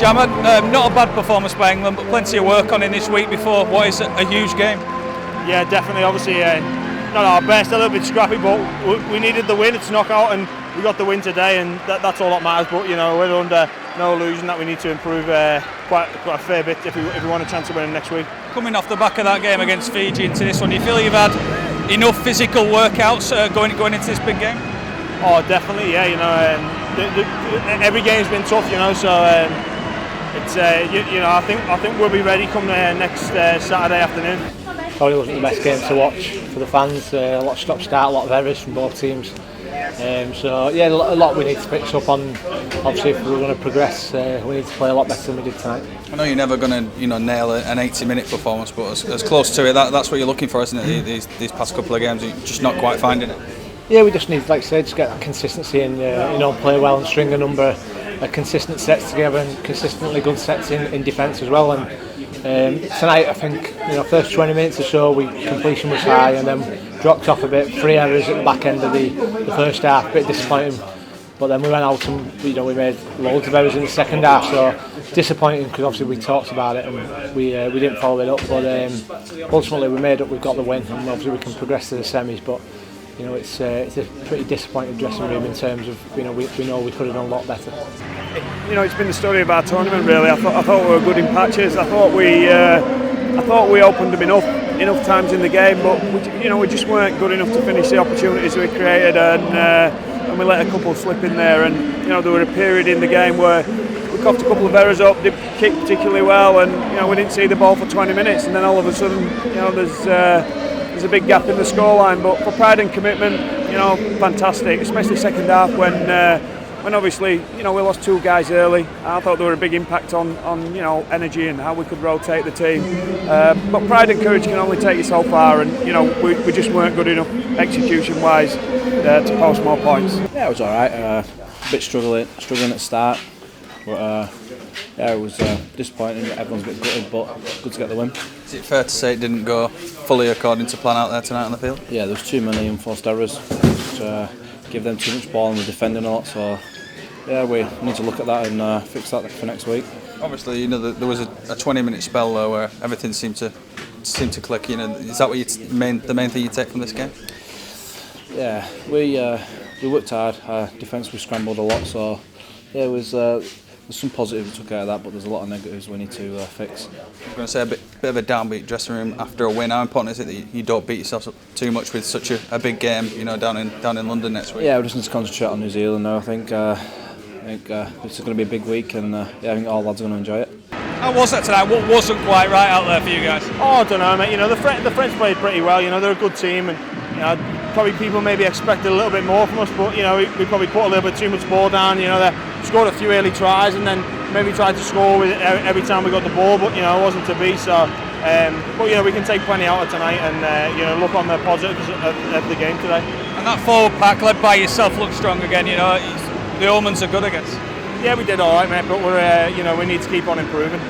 Sam, not a bad performance by England, but plenty of work on in this week before what is a huge game. Yeah, definitely. Obviously, not our best, a little bit scrappy, but we needed the win. It's knockout, and we got the win today, and that's all that matters. But we're under no illusion that we need to improve quite a fair bit if we want a chance to win next week. Coming off the back of that game against Fiji into this one, do you feel you've had enough physical workouts going into this big game? Oh, definitely. Yeah, every game's been tough. So. It's I think we'll be ready come next Saturday afternoon. Probably wasn't the best game to watch for the fans. A lot of stop-start, a lot of errors from both teams. So yeah, a lot we need to fix up on. Obviously, if we're going to progress, we need to play a lot better than we did tonight. I know you're never going to nail an 80-minute performance, but as close to it, that's what you're looking for, isn't it? These past couple of games, you're just not quite finding it. Yeah, we just need, like I said, just get that consistency and play well and string a number of consistent sets together and consistently good sets in defence as well. And tonight, I think first 20 minutes or so, completion was high and then dropped off a bit. 3 errors at the back end of the first half, a bit disappointing. But then we went out and we made loads of errors in the second half, so disappointing because obviously we talked about it and we didn't follow it up. But ultimately we made up, we've got the win, and obviously we can progress to the semis. But it's a pretty disappointing dressing room in terms of we know we could have done a lot better. It's been the story of our tournament really. I thought we were good in patches. I thought we opened them enough times in the game, but we just weren't good enough to finish the opportunities we created, and we let a couple slip in there. And there were a period in the game where we coughed a couple of errors up, didn't kick particularly well, and we didn't see the ball for 20 minutes, and then all of a sudden there's a big gap in the scoreline. But for pride and commitment, fantastic, especially second half when obviously we lost 2 guys early. I thought there were a big impact on energy and how we could rotate the team. But pride and courage can only take you so far, and we just weren't good enough execution wise to post more points. Yeah, it was all right. A bit struggling at the start, but it was disappointing. Everyone's a bit gutted, but good to get the win. Is it fair to say it didn't go fully according to plan out there tonight on the field? Yeah, there was too many enforced errors, which give them too much ball and we're defending a lot. So yeah, we need to look at that and fix that for next week. Obviously, there was a 20-minute spell though where everything seemed to click. Is that what the main thing you take from this game? Yeah, we worked hard. Our defence we scrambled a lot. So yeah, there's some positives we took out of that, but there's a lot of negatives we need to fix. I'm going to say a bit of a downbeat dressing room after a win. How important is it that you don't beat yourself up too much with such a big game, down in London next week? Yeah, we just need to concentrate on New Zealand now. I think it's going to be a big week, and I think all lads are going to enjoy it. How was that tonight? What wasn't quite right out there for you guys? Oh, I don't know, mate. The French played pretty well. They're a good team, and probably people maybe expected a little bit more from us, but we probably put a little bit too much ball down. They scored a few early tries and then maybe tried to score with it every time we got the ball, but it wasn't to be. So, but we can take plenty out of tonight and look on the positives of the game today. And that forward pack led by yourself looks strong again. The omens are good, I guess. Yeah, we did all right, mate, but we need to keep on improving.